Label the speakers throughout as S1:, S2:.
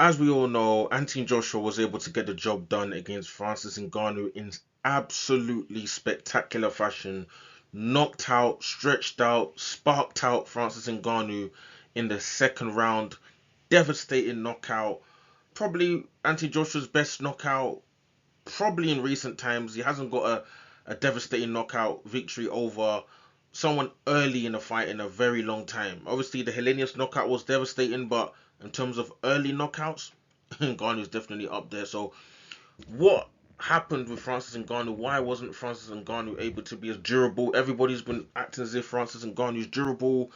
S1: as we all know, Anthony Joshua was able to get the job done against Francis Ngannou in absolutely spectacular fashion. Knocked out, stretched out, sparked out Francis Ngannou in the second round. Devastating knockout. Probably Anthony Joshua's best knockout, probably in recent times. He hasn't got a devastating knockout victory over someone early in the fight in a very long time. Obviously, the Hellenius knockout was devastating, but in terms of early knockouts, Ngannou is definitely up there. So, what happened with Francis Ngannou? Why wasn't Francis Ngannou able to be as durable? Everybody's been acting as if Francis Ngannou is durable,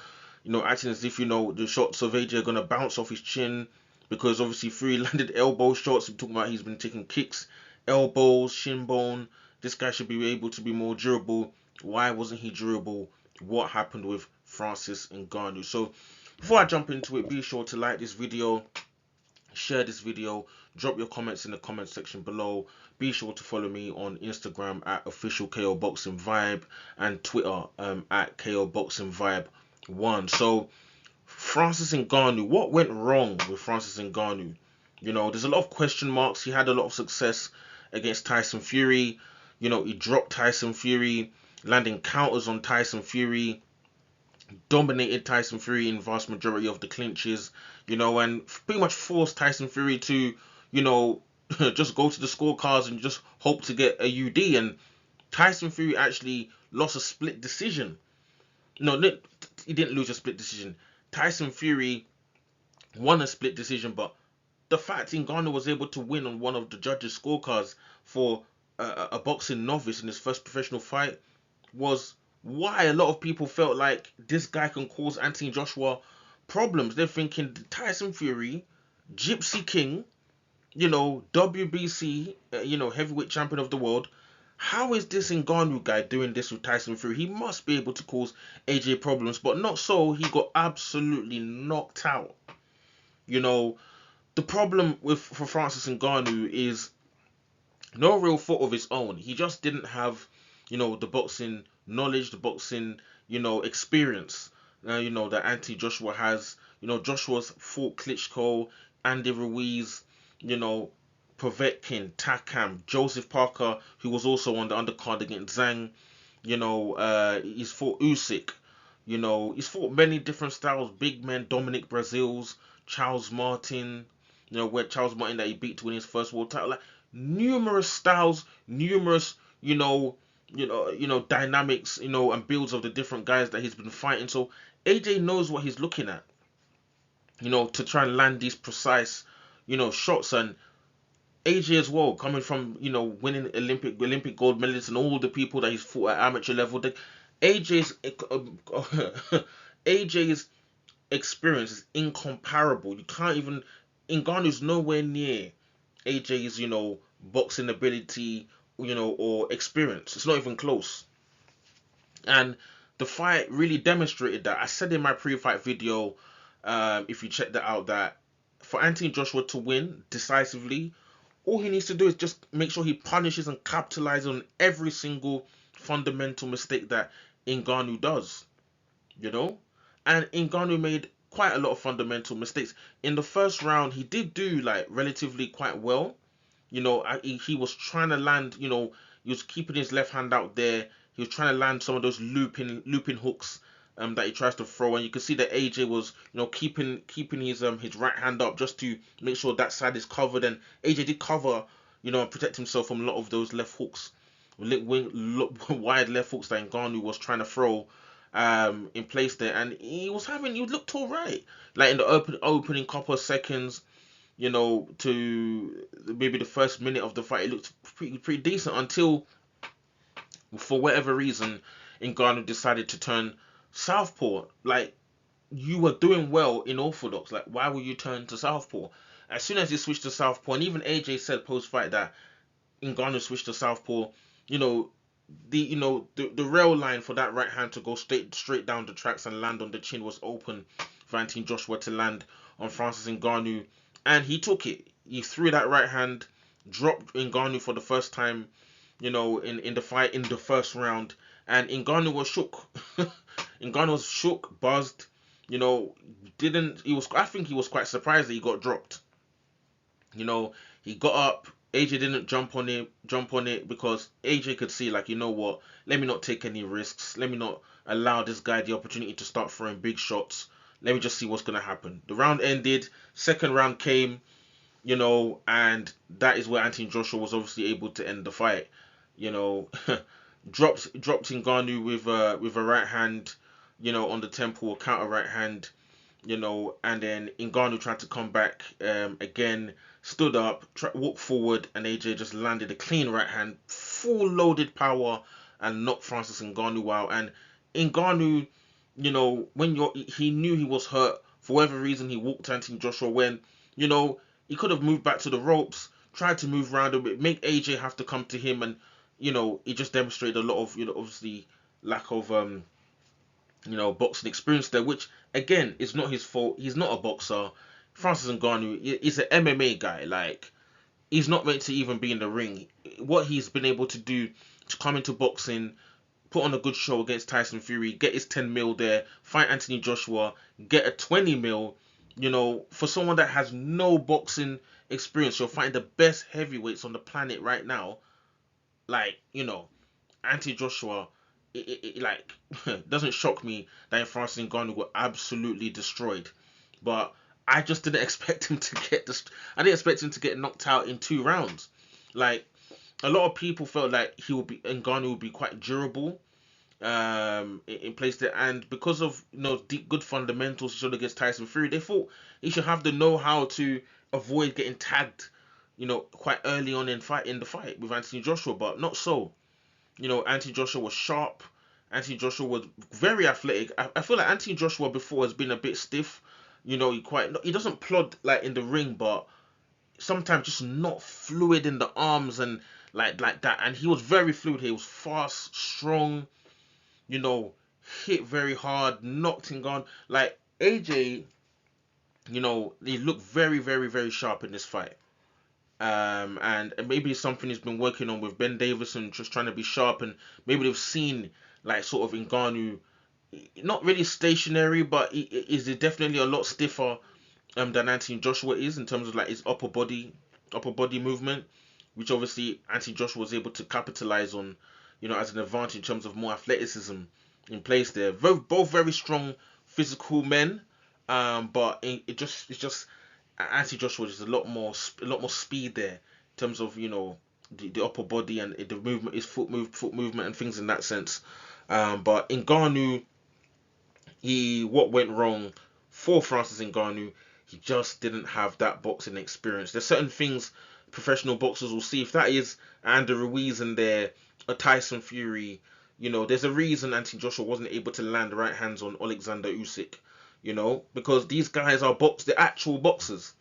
S1: acting as if the shots of AJ are gonna bounce off his chin because obviously Fury landed elbow shots. We're talking about he's been taking kicks, elbows, shin bone. This guy should be able to be more durable. Why wasn't he durable? What happened with Francis Ngannou? So before I jump into it, be sure to like this video, share this video, drop your comments in the comment section below. Be sure to follow me on Instagram at official KO Boxing Vibe and Twitter at KO Boxing Vibe 1. So Francis Ngannou, what went wrong with Francis Ngannou? There's a lot of question marks. He had a lot of success against Tyson Fury. He dropped Tyson Fury, landing counters on Tyson Fury, dominated Tyson Fury in vast majority of the clinches, and pretty much forced Tyson Fury to, just go to the scorecards and just hope to get a UD. And Tyson Fury actually lost a split decision. No, he didn't lose a split decision. Tyson Fury won a split decision, but the fact Ngannou was able to win on one of the judges' scorecards for a boxing novice in his first professional fight was why a lot of people felt like this guy can cause Anthony Joshua problems. They're thinking Tyson Fury, Gypsy King, WBC, heavyweight champion of the world. How is this Ngannou guy doing this with Tyson Fury? He must be able to cause AJ problems, but not so. He got absolutely knocked out. You know, the problem for Francis Ngannou is no real fault of his own. He just didn't have, the boxing knowledge, the boxing, experience, that Anthony Joshua has. Joshua's fought Klitschko, Andy Ruiz, you know, Povetkin, Takam, Joseph Parker, who was also on the undercard against Zhang. He's fought Usyk. He's fought many different styles, big men, Dominic Brazils, Charles Martin. Where Charles Martin that he beat to win his first world title. Like numerous styles, numerous, dynamics, and builds of the different guys that he's been fighting. So AJ knows what he's looking at, to try and land these precise, shots. And AJ as well, coming from, winning Olympic gold medalists and all the people that he's fought at amateur level. AJ's AJ's experience is incomparable. You can't even Ngannou's nowhere near AJ's, boxing ability, or experience. It's not even close. And the fight really demonstrated that. I said in my pre-fight video, if you check that out, that for Anthony Joshua to win decisively, all he needs to do is just make sure he punishes and capitalizes on every single fundamental mistake that Ngannou does. You know, and Ngannou made quite a lot of fundamental mistakes in the first round. He did do like relatively quite well. He was trying to land. He was keeping his left hand out there. He was trying to land some of those looping hooks that he tries to throw, and you can see that AJ was keeping his right hand up just to make sure that side is covered, and AJ did cover, and protect himself from a lot of those left hooks, wide left hooks that Ngannou was trying to throw in place there, and he looked all right. Like in the opening couple of seconds, to maybe the first minute of the fight, it looked pretty decent until, for whatever reason, Ngannou decided to turn southpaw. Like, you were doing well in orthodox. Like, why would you turn to southpaw? As soon as he switched to southpaw, and even AJ said post fight that Ngannou switched to southpaw, you know, the rail line for that right hand to go straight down the tracks and land on the chin was open for Anthony Joshua to land on Francis Ngannou, and he took it. He threw that right hand, dropped Ngannou for the first time, in the fight in the first round, and Ngannou was shook. Ngannou was shook, buzzed, didn't he was I think he was quite surprised that he got dropped. You know, he got up. AJ didn't jump on it because AJ could see, like, you know what? Let me not take any risks. Let me not allow this guy the opportunity to start throwing big shots. Let me just see what's gonna happen. The round ended. Second round came. And that is where Anthony Joshua was obviously able to end the fight. You know, dropped Ngannou with a right hand. On the temple, a counter right hand, and then Ngannou tried to come back again, stood up, walked forward, and AJ just landed a clean right hand, full loaded power, and knocked Francis Ngannou out. And Ngannou, he knew he was hurt for whatever reason, he walked Anthony Joshua when, you know, he could have moved back to the ropes, tried to move around a bit, make AJ have to come to him, and he just demonstrated a lot of, obviously lack of boxing experience there, which again is not his fault. He's not a boxer. Francis Ngannou is an MMA guy. Like, he's not meant to even be in the ring. What he's been able to do to come into boxing, put on a good show against Tyson Fury, get his 10 mil there, fight Anthony Joshua, get a 20 mil. For someone that has no boxing experience, you're fighting the best heavyweights on the planet right now. Like, Anthony Joshua, like doesn't shock me that Francis Ngannou got absolutely destroyed, but I just didn't expect him to get this. I didn't expect him to get knocked out in 2 rounds. Like, a lot of people felt like Ngannou would be quite durable in place there, and because of deep good fundamentals he showed against Tyson Fury, they thought he should have the know-how to avoid getting tagged, quite early on in the fight with Anthony Joshua, but not so. Anthony Joshua was sharp. Anthony Joshua was very athletic. I feel like Anthony Joshua before has been a bit stiff. He doesn't plod like in the ring, but sometimes just not fluid in the arms and like that. And he was very fluid. He was fast, strong. You know, hit very hard, knocked him on. Like AJ, he looked very, very, very sharp in this fight. And maybe it's something he's been working on with Ben Davison, just trying to be sharp, and maybe they've seen like sort of Ngannou, not really stationary, but he is definitely a lot stiffer than Anthony Joshua is in terms of like his upper body movement, which obviously Anthony Joshua was able to capitalize on, as an advantage in terms of more athleticism in place there. Both very strong physical men, but it's just Anthony Joshua is a lot more speed there in terms of the upper body and the movement, his foot movement and things in that sense. But Ngannou, what went wrong for Francis Ngannou, he just didn't have that boxing experience. There's certain things professional boxers will see. If that is Andy Ruiz in there, a Tyson Fury, there's a reason Anthony Joshua wasn't able to land right hands on Alexander Usyk. Because these guys are the actual boxers.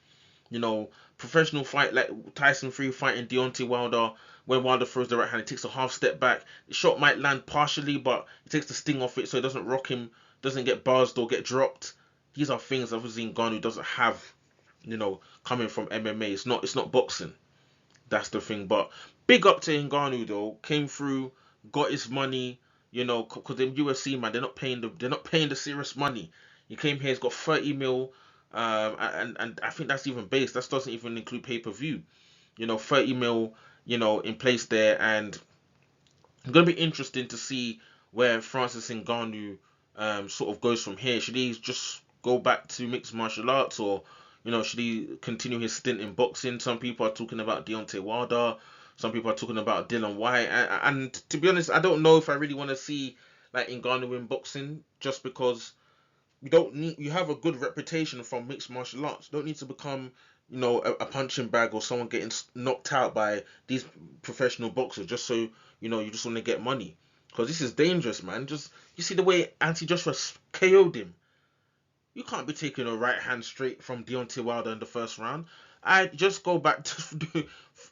S1: Professional fight like Tyson Fury fighting Deontay Wilder. When Wilder throws the right hand, he takes a half step back. The shot might land partially, but he takes the sting off it so it doesn't rock him, doesn't get buzzed or get dropped. These are things obviously Ngannou doesn't have, coming from MMA. It's not boxing. That's the thing. But big up to Ngannou though. Came through, got his money. Because in UFC, man, they're not paying the serious money. He came here, he's got 30 mil, and I think that's even base. That doesn't even include pay per view. 30 mil, in place there, and it's gonna be interesting to see where Francis Ngannou sort of goes from here. Should he just go back to mixed martial arts, or should he continue his stint in boxing? Some people are talking about Deontay Wilder. Some people are talking about Dylan White, and to be honest, I don't know if I really want to see like Ngannou in boxing, just because you have a good reputation from mixed martial arts. You don't need to become a punching bag or someone getting knocked out by these professional boxers just so you just want to get money, because this is dangerous, man. Just you see the way Anthony Joshua KO'd him. You can't be taking a right hand straight from Deontay Wilder in the first round. I just go back to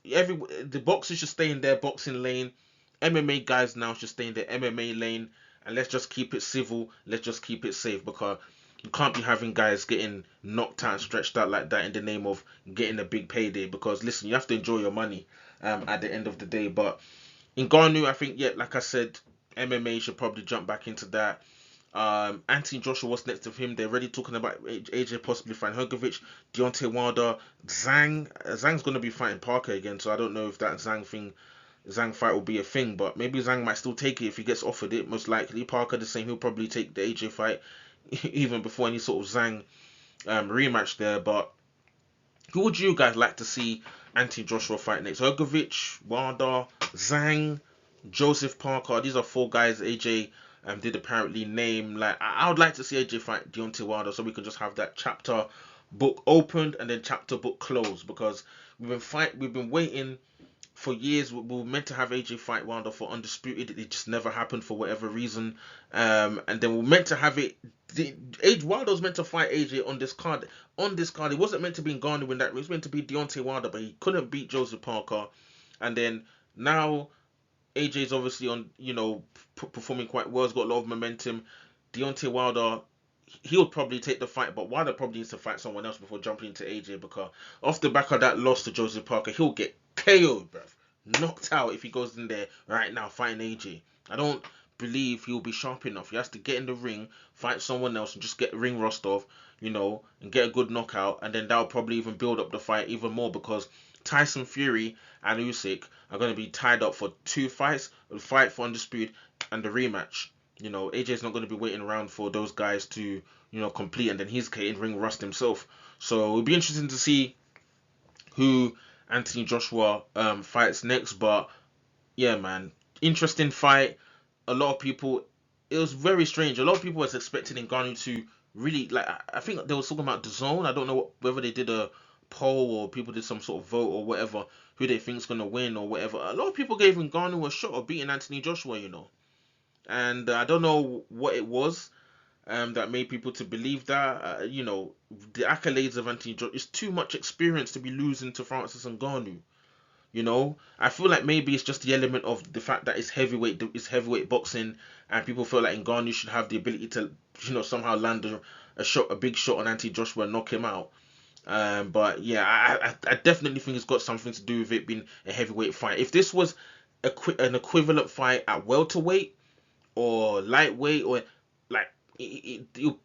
S1: the boxers should stay in their boxing lane. MMA guys now should stay in their MMA lane, and let's just keep it civil. Let's just keep it safe, because you can't be having guys getting knocked out and stretched out like that in the name of getting a big payday. Because listen, you have to enjoy your money at the end of the day. But in Ngannou, I think, yeah, like I said, MMA should probably jump back into that. Anthony Joshua was next to him. They're already talking about AJ possibly fighting Hergovic, Deontay Wilder, Zhang. Zhang's gonna be fighting Parker again, so I don't know if that Zhang fight will be a thing, but maybe Zhang might still take it if he gets offered it. Most likely, Parker the same. He'll probably take the AJ fight even before any sort of Zhang rematch there. But who would you guys like to see Anthony Joshua fight next? Hergovic, Wilder, Zhang, Joseph Parker. These are four guys AJ did apparently name. Like I would like to see AJ fight Deontay Wilder so we can just have that chapter book opened and then chapter book closed, because we've been waiting for years. We were meant to have AJ fight Wilder for undisputed. It just never happened for whatever reason. And then we're meant to have it. Wilder was meant to fight AJ on this card. On this card, it wasn't meant to be Ngannou in that. It was meant to be Deontay Wilder, but he couldn't beat Joseph Parker. And then now AJ's obviously on, performing quite well. He's got a lot of momentum. Deontay Wilder, he'll probably take the fight, but Wilder probably needs to fight someone else before jumping into AJ, because off the back of that loss to Joseph Parker, he'll get KO'd, bruv. Knocked out if he goes in there right now fighting AJ. I don't believe he'll be sharp enough. He has to get in the ring, fight someone else, and just get ring rust off, and get a good knockout, and then that'll probably even build up the fight even more, because Tyson Fury and Usyk are going to be tied up for two fights, the fight for undisputed and the rematch. AJ's not going to be waiting around for those guys to, complete, and then he's getting ring rust himself. So it'll be interesting to see who Anthony Joshua fights next. But yeah, man, interesting fight. A lot of people, it was very strange. A lot of people was expecting Ngannou to really, like, I think they were talking about the zone. I don't know whether they did a poll or people did some sort of vote or whatever, who they think's gonna win or whatever. A lot of people gave Ngannou a shot of beating Anthony Joshua, and I don't know what it was that made people to believe that. The accolades of Anthony Joshua, it's too much experience to be losing to Francis Ngannou. I feel like maybe it's just the element of the fact that it's heavyweight boxing, and people feel like Ngannou should have the ability to, somehow land a big shot on Anthony Joshua and knock him out. But yeah, I definitely think it's got something to do with it being a heavyweight fight. If this was an equivalent fight at welterweight or lightweight, or like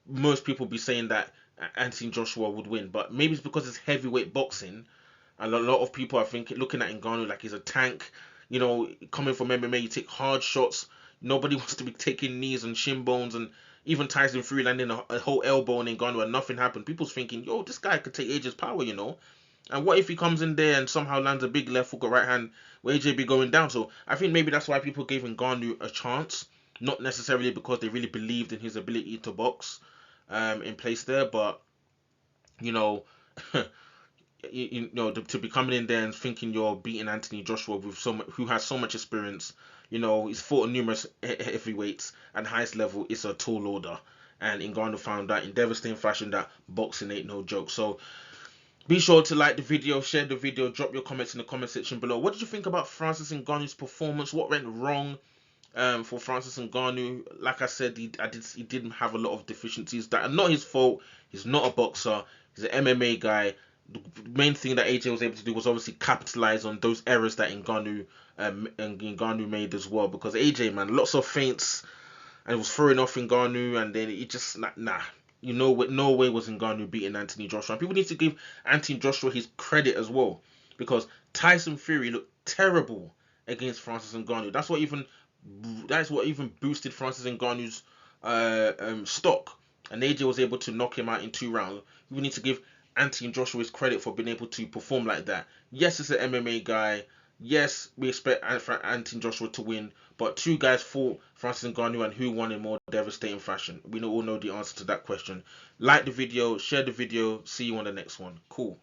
S1: most people be saying that Anthony Joshua would win, but maybe it's because it's heavyweight boxing. And a lot of people are looking at Ngannou like he's a tank. Coming from MMA, you take hard shots. Nobody wants to be taking knees and shin bones, and even Tyson Fury landing a whole elbow on Ngannou and nothing happened. People's thinking, yo, this guy could take AJ's power, And what if he comes in there and somehow lands a big left hook or right hand where AJ be going down? So I think maybe that's why people gave Ngannou a chance, not necessarily because they really believed in his ability to box in place there, but to be coming in there and thinking you're beating Anthony Joshua with who has so much experience. He's fought numerous heavyweights and highest level. It's a tall order, and Ngannou found out in devastating fashion that boxing ain't no joke. So be sure to like the video, share the video, drop your comments in the comment section below. What did you think about Francis Ngannou's performance? What went wrong for Francis Ngannou? Like I said, he didn't have a lot of deficiencies that are not his fault. He's not a boxer. He's an MMA guy. The main thing that AJ was able to do was obviously capitalize on those errors that Ngannou made as well, because AJ, man, lots of feints, and it was throwing off Ngannou, and then it just nah. With no way was Ngannou beating Anthony Joshua. And people need to give Anthony Joshua his credit as well, because Tyson Fury looked terrible against Francis Ngannou. That's what even boosted Francis Ngannou's stock, and AJ was able to knock him out in 2 rounds. We need to give Anthony Joshua's credit for being able to perform like that. Yes, it's an MMA guy. Yes, we expect Anthony Joshua to win, but 2 guys fought Francis Ngannou, and who won in more devastating fashion? We all know the answer to that question. Like the video, share the video. See you on the next one. Cool.